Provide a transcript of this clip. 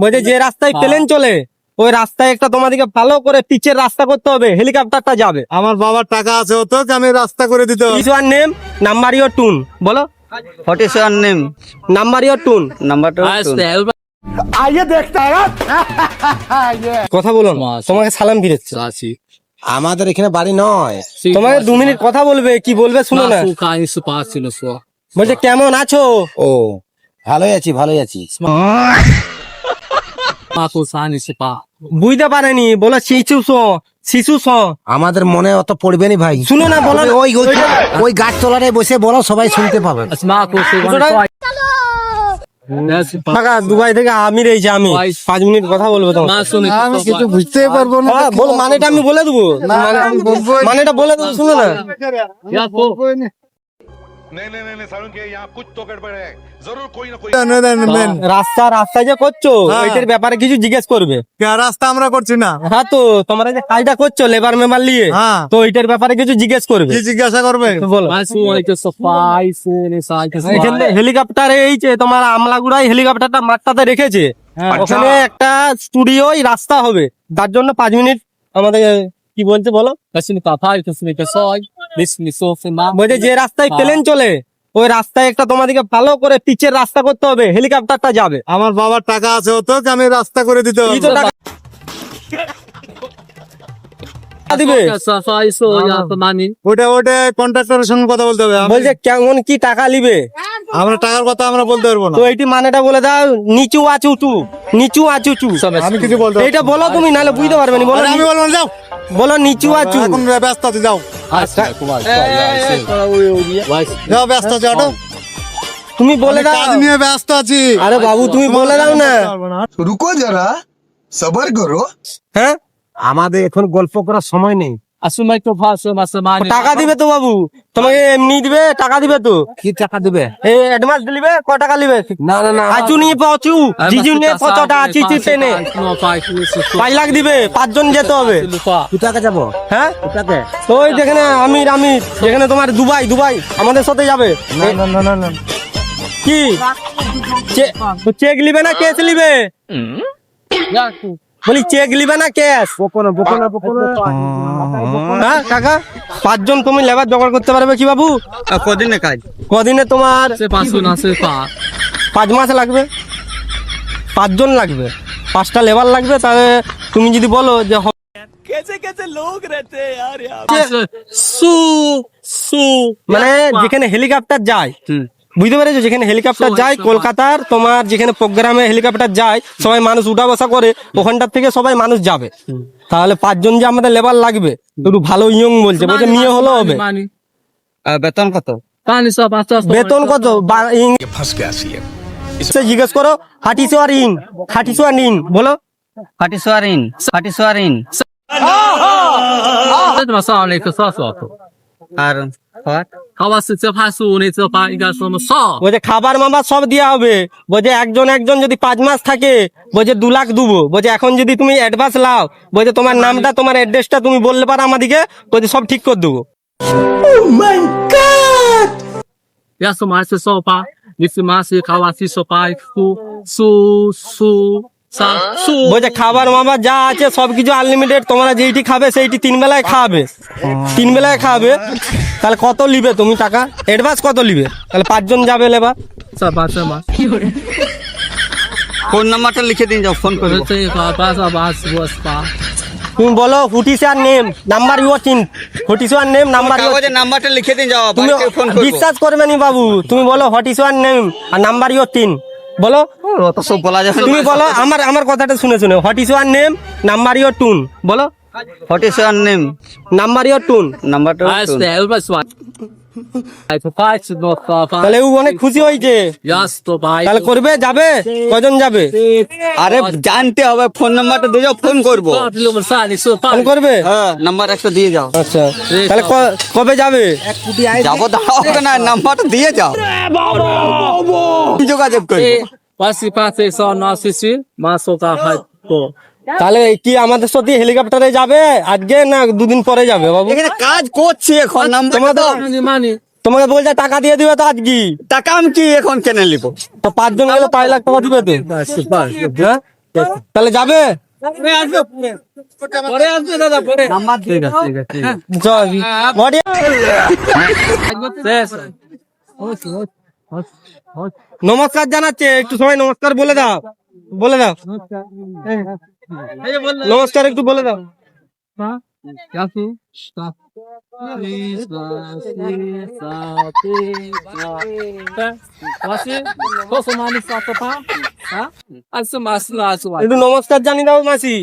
বলছে যে রাস্তায় প্লেন চলে ওই রাস্তায় একটা তোমাদেরকে ভালো করে পিচের রাস্তা করতে হবে, হেলিকপ্টারটা যাবে। আমার বাবার টাকা আছে হতো যে আমি রাস্তা করে দিতে হবে। Is one name number your টুন বলো। What is your name? Number your টুন Number two. কথা বলো না, তোমাকে সালাম ফিরেছে। আমাদের এখানে বাড়ি নয়। তোমাকে 2 মিনিট কথা বলবে, কি বলবে শুনো না। বলছে কেমন আছো? ও ভালোই আছি ভালোই আছি। বুঝতে পারেনি, বলো শিশু শিশু আমাদের মনে অত পড়বে নি ভাই। শুনো না, বলো ওই ওই গাছ তলারে বসে বলো, সবাই শুনতে পাবে। টাকা দুবাই থেকে আমি রয়েছি, আমি 5 মিনিট কথা বলবো তোমার। আমি কিছু বুঝতেই পারবো না। বলো মানেটা আমি বলে দেবো, মানেটা বলে দেবো, শুনো না। नहीं सारुण के यहाँ कुछ तो गड़बड़ है, जरूर कोई ना कोई। রাস্তা যে করছো ওইটার ব্যাপারে কিছু জিজ্ঞেস করবে। রাস্তা আমরা করছি না। হ্যাঁ, তো তোমরা যে কাজটা করছো লেবার মেম্বার নিয়ে, হ্যাঁ। তো ওইটার ব্যাপারে কিছু জিজ্ঞেস করবে। কি জিজ্ঞাসা করবে? তো বলো। এখানে হেলিকপ্টার এই যে তোমার আমলাগুড়াই হেলিকপ্টারটা মাঠটাতে রেখেছে, ওখানে একটা স্টুডিওই রাস্তা হবে, তার জন্য 5 মিনিট আমাদের কি বলতে বলো। বলছে যে রাস্তায় প্লেন চলে ওই রাস্তায় একটা তোমাদেরকে ভালো করে পিচের রাস্তা করতে হবে, হেলিকপ্টারটা যাবে। আমার বাবার টাকা আছে হতো যে আমি রাস্তা করে দিতে হবে। এই তো টাকা দিবে। ওটা কন্ট্রাক্টরের সঙ্গে কথা বলতে হবে। বলছে কেমন কি টাকা নিবে, আমরা টাকার কথা আমরা বলতে পারবো না। তো এইটি মানেটা বলে দাও। নিচু আচু চু, নিচু আচু চু। আমি কিছু বলতে এইটা বলো তুমি, নাহলে বুঝতে পারবে না। বলো আমি বলবো না, যাও বলো নিচু আচু। এখন ব্যস্ত আছি, যাও যাও ব্যস্ত আছি, অটো তুমি বলে দাও। কাজ নিয়ে ব্যস্ত আছি। আরে বাবু তুমি বলে দাও না। रुको जरा सबर करो। হ্যাঁ, আমাদের এখন গল্প করার সময় নেই। টাকা দিবে তো বাবু, তোমাকে এমনি দিবে, টাকা দিবে তো। কি টাকা দিবে? এই অ্যাডভান্স দিবে, ক টাকা দিবে? না না না, আচু নিয়ে পাচু, জিজু নিয়ে পচটা, চিচি টেনে 5 লাখ দিবে, 5 জন যেতে হবে। দু টাকা যাবো। হ্যাঁ, কোথাকে? তো ওই যেখানে আমির যেখানে তোমার দুবাই আমাদের সাথে যাবে। না না না না না, কি চেক লিবে না ক্যাশ লিবে? বলি চেক লিবে না ক্যাশ? হ্যাঁ কাকা, 5 জন তুমি লেবার জোগাড় করতে পারবে কি বাবু? কদিনে কাজ? কদিনে তোমার 5 মাস লাগবে, 5 জন লাগবে, 5টা লেবার লাগবে। তাহলে তুমি যদি বলো যে মানে যেখানে হেলিকপ্টার যায়, বুঝতে পেরেছো, যেখানে হেলিকপ্টার যায় কলকাতার তোমার যেখানে প্রোগ্রামে হেলিকপ্টার যায়, সবাই মানুষ উঠা বসা করে, ওখানটার থেকে সবাই মানুষ যাবে। তাহলে 5 জন যে আমাদের লেবার লাগবে, একটু ভালো ইয়ং বলছে মেয়ে হলো হবে। বেতন কত? বেতন কত? फंस गया सीएम। জিজ্ঞেস করো। খাটিসো আর ইন বলো। ফাটিসোয়ারিন। আর বলছে খাবার মাবার সব দেওয়া হবে। বলছে একজন যদি 5 মাস থাকে, বলছে 2 লাখ দেবো। বলছে এখন যদি তুমি অ্যাডভান্স লাও, বলছে তোমার নামটা তোমার অ্যাড্রেসটা তুমি বললে পারো আমাদেরকে, বলছে সব ঠিক করে দেবো। বলছে খাবার মাবার যা আছে সবকিছু আনলিমিটেড, তোমরা যেইটি খাবে সেইটি 3 বেলায় খাবে, 3 বেলায় খাবে। তাহলে কত লিবে তুমি টাকা, অ্যাডভান্স কত লিবে? তাহলে 5 জন যাবে লেবার। ফোন নাম্বারটা লিখে দিন, যাও ফোন করে। তুমি বলো হুটিসার নেম নাম্বার ইউর চিন, হুটিসার নেম নাম্বার কাগজে নাম্বারটা লিখে দিন, যাও তুমি ফোন করব। বিশ্বাস করবে নি বাবু, তুমি বলো হুটিসার নেম আর নাম্বার ইউর চিন বলো। অত সব বলা যাবে না। তুমি বলো আমার কথাটা শুনে হুটিসার নেম নাম্বার ইউর টুন বলো। What is your name? Number your টুন। Number two. তাহলে ও অনেক খুশি হয়েছে। তাহলে করবে, যাবে, কজন যাবে? আরে জানতে হবে, ফোন নাম্বারটা দিয়ে যাও, ফোন করবো। ফোন করবে? হ্যাঁ, নাম্বার একটা দিয়ে যাও। আচ্ছা, তাহলে কবে যাবে? যাবো, দাঁড়াও না, নাম্বারটা দিয়ে যাও, যোগাযোগ করবো। তাহলে কি আমাদের সাথে হেলিকপ্টারে যাবে আজকে না 2 দিন পরে যাবে বাবু? এখানে কাজ করছি এখন, নাম্বার দাও। তোমাকে বলছে টাকা দিয়ে দিবে তো আজকে। টাকা আমি কি এখন কেনে নিবো? তো 5 জন গেলে 5 লাখ টাকা দিবে তো। হ্যাঁ, তাহলে যাবে নাম্বার ঠিক আছে চল বডি নমস্কার জানাচ্ছে, একটু সবাই নমস্কার বলে দাও, বলে দাও নমস্কার একটু বলে দাও। একটু নমস্কার জানি দাও মাসি।